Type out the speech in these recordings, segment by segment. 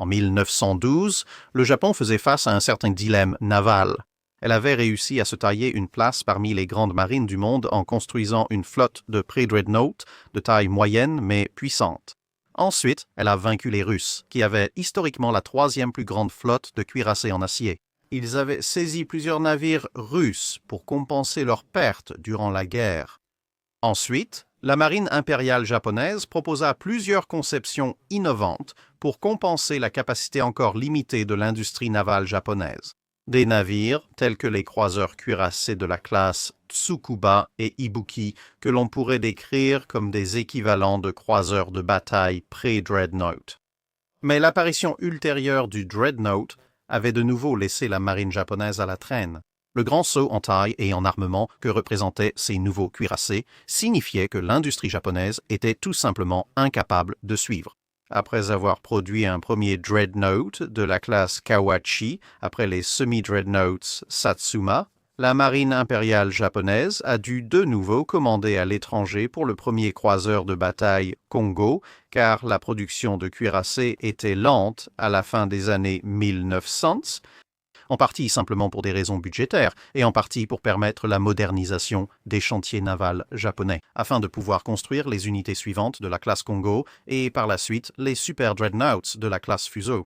En 1912, le Japon faisait face à un certain dilemme naval. Elle avait réussi à se tailler une place parmi les grandes marines du monde en construisant une flotte de pré-dreadnought de taille moyenne mais puissante. Ensuite, elle a vaincu les Russes, qui avaient historiquement la troisième plus grande flotte de cuirassés en acier. Ils avaient saisi plusieurs navires russes pour compenser leurs pertes durant la guerre. Ensuite, la marine impériale japonaise proposa plusieurs conceptions innovantes pour compenser la capacité encore limitée de l'industrie navale japonaise. Des navires, tels que les croiseurs cuirassés de la classe Tsukuba et Ibuki, que l'on pourrait décrire comme des équivalents de croiseurs de bataille pré-dreadnought. Mais l'apparition ultérieure du dreadnought avait de nouveau laissé la marine japonaise à la traîne. Le grand saut en taille et en armement que représentaient ces nouveaux cuirassés signifiait que l'industrie japonaise était tout simplement incapable de suivre. Après avoir produit un premier dreadnought de la classe Kawachi après les semi-dreadnoughts Satsuma, la marine impériale japonaise a dû de nouveau commander à l'étranger pour le premier croiseur de bataille Kongo, car la production de cuirassés était lente à la fin des années 1900, en partie simplement pour des raisons budgétaires et en partie pour permettre la modernisation des chantiers navals japonais, afin de pouvoir construire les unités suivantes de la classe Kongo et par la suite les super dreadnoughts de la classe Fuso.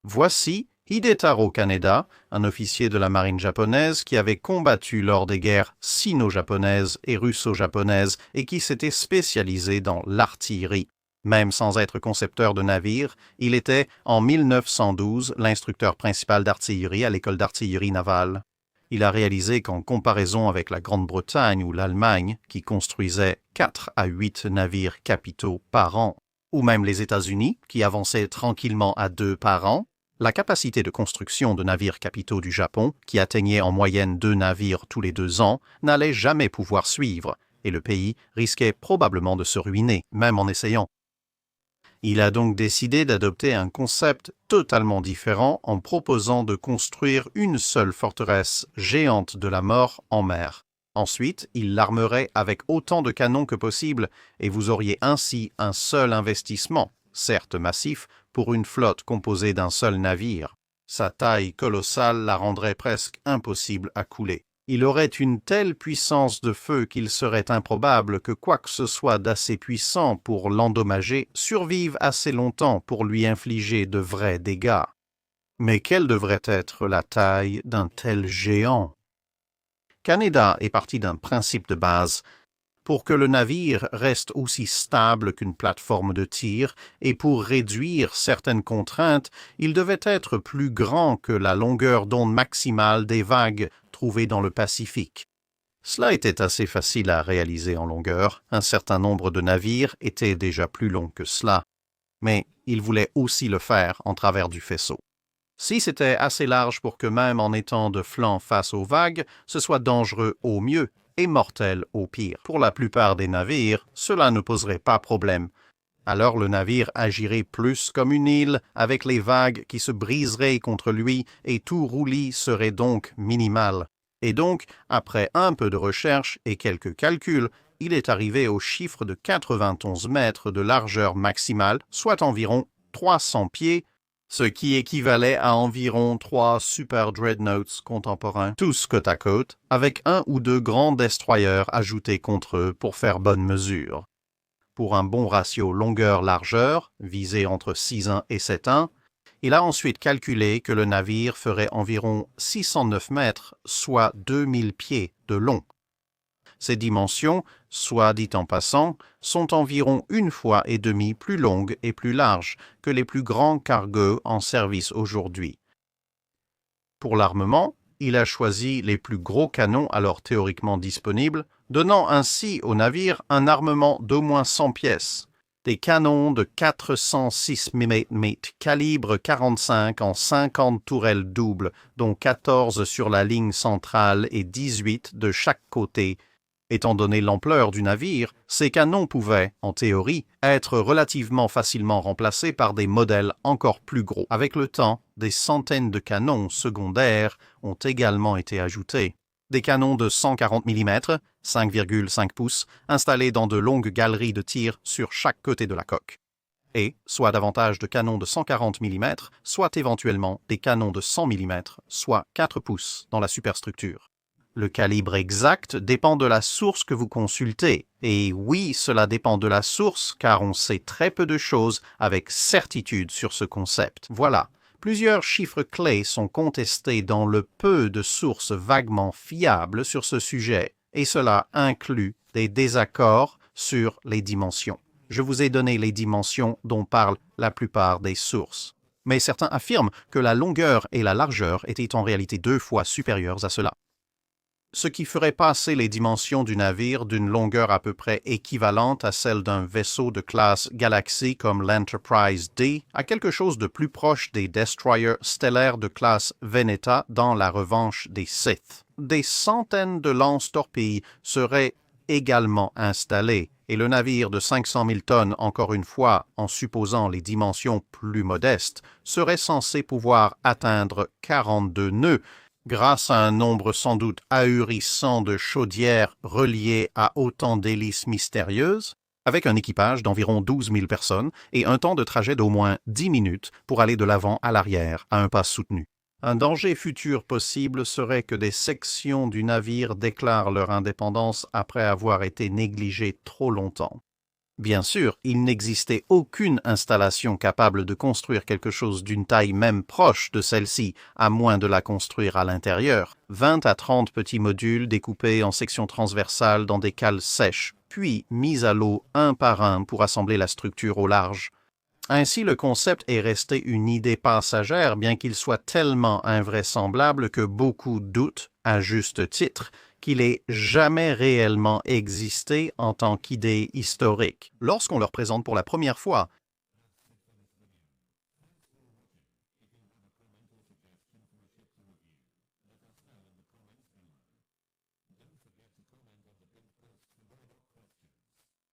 Voici Hidetaro Kaneda, un officier de la marine japonaise qui avait combattu lors des guerres sino-japonaises et russo-japonaises et qui s'était spécialisé dans l'artillerie. Même sans être concepteur de navires, il était, en 1912, l'instructeur principal d'artillerie à l'école d'artillerie navale. Il a réalisé qu'en comparaison avec la Grande-Bretagne ou l'Allemagne, qui construisaient 4 à 8 navires capitaux par an, ou même les États-Unis, qui avançaient tranquillement à 2 par an, la capacité de construction de navires capitaux du Japon, qui atteignait en moyenne 2 navires tous les 2 ans, n'allait jamais pouvoir suivre, et le pays risquait probablement de se ruiner, même en essayant. Il a donc décidé d'adopter un concept totalement différent en proposant de construire une seule forteresse géante de la mort en mer. Ensuite, il l'armerait avec autant de canons que possible et vous auriez ainsi un seul investissement, certes massif, pour une flotte composée d'un seul navire. Sa taille colossale la rendrait presque impossible à couler. Il aurait une telle puissance de feu qu'il serait improbable que quoi que ce soit d'assez puissant pour l'endommager survive assez longtemps pour lui infliger de vrais dégâts. Mais quelle devrait être la taille d'un tel géant? Kaneda est parti d'un principe de base. Pour que le navire reste aussi stable qu'une plateforme de tir et pour réduire certaines contraintes, il devait être plus grand que la longueur d'onde maximale des vagues trouvées dans le Pacifique. Cela était assez facile à réaliser en longueur, un certain nombre de navires étaient déjà plus longs que cela, mais il voulait aussi le faire en travers du faisceau. Si c'était assez large pour que même en étant de flanc face aux vagues, ce soit dangereux au mieux, et mortel au pire. Pour la plupart des navires, cela ne poserait pas problème. Alors le navire agirait plus comme une île, avec les vagues qui se briseraient contre lui, et tout roulis serait donc minimal. Et donc, après un peu de recherche et quelques calculs, il est arrivé au chiffre de 91 mètres de largeur maximale, soit environ 300 pieds, ce qui équivalait à environ 3 super dreadnoughts contemporains, tous côte à côte, avec 1 ou 2 grands destroyers ajoutés contre eux pour faire bonne mesure. Pour un bon ratio longueur-largeur, visé entre 6,1 et 7,1, il a ensuite calculé que le navire ferait environ 609 mètres, soit 2000 pieds de long. Ces dimensions, soit dit en passant, sont environ 1,5 fois plus longues et plus larges que les plus grands cargos en service aujourd'hui. Pour l'armement, il a choisi les plus gros canons alors théoriquement disponibles, donnant ainsi au navire un armement d'au moins 100 pièces. Des canons de 406 mm calibre 45 en 50 tourelles doubles, dont 14 sur la ligne centrale et 18 de chaque côté. Étant donné l'ampleur du navire, ces canons pouvaient, en théorie, être relativement facilement remplacés par des modèles encore plus gros. Avec le temps, des centaines de canons secondaires ont également été ajoutés. Des canons de 140 mm, 5,5 pouces, installés dans de longues galeries de tir sur chaque côté de la coque. et soit davantage de canons de 140 mm, soit éventuellement des canons de 100 mm, soit 4 pouces dans la superstructure. Le calibre exact dépend de la source que vous consultez, et oui, cela dépend de la source car on sait très peu de choses avec certitude sur ce concept. Voilà, plusieurs chiffres clés sont contestés dans le peu de sources vaguement fiables sur ce sujet, et cela inclut des désaccords sur les dimensions. Je vous ai donné les dimensions dont parlent la plupart des sources. Mais certains affirment que la longueur et la largeur étaient en réalité 2 fois supérieures à cela. Ce qui ferait passer les dimensions du navire d'une longueur à peu près équivalente à celle d'un vaisseau de classe Galaxy comme l'Enterprise D à quelque chose de plus proche des destroyers stellaires de classe Veneta dans la revanche des Sith. Des centaines de lance-torpilles seraient également installés, et le navire de 500 000 tonnes, encore une fois, en supposant les dimensions plus modestes, serait censé pouvoir atteindre 42 nœuds, grâce à un nombre sans doute ahurissant de chaudières reliées à autant d'hélices mystérieuses, avec un équipage d'environ 12 000 personnes et un temps de trajet d'au moins 10 minutes pour aller de l'avant à l'arrière à un pas soutenu. Un danger futur possible serait que des sections du navire déclarent leur indépendance après avoir été négligées trop longtemps. Bien sûr, il n'existait aucune installation capable de construire quelque chose d'une taille même proche de celle-ci, à moins de la construire à l'intérieur. 20 à 30 petits modules découpés en sections transversales dans des cales sèches, puis mis à l'eau un par un pour assembler la structure au large. Ainsi, le concept est resté une idée passagère, bien qu'il soit tellement invraisemblable que beaucoup doutent, à juste titre, qu'il ait jamais réellement existé en tant qu'idée historique. Lorsqu'on leur présente pour la première fois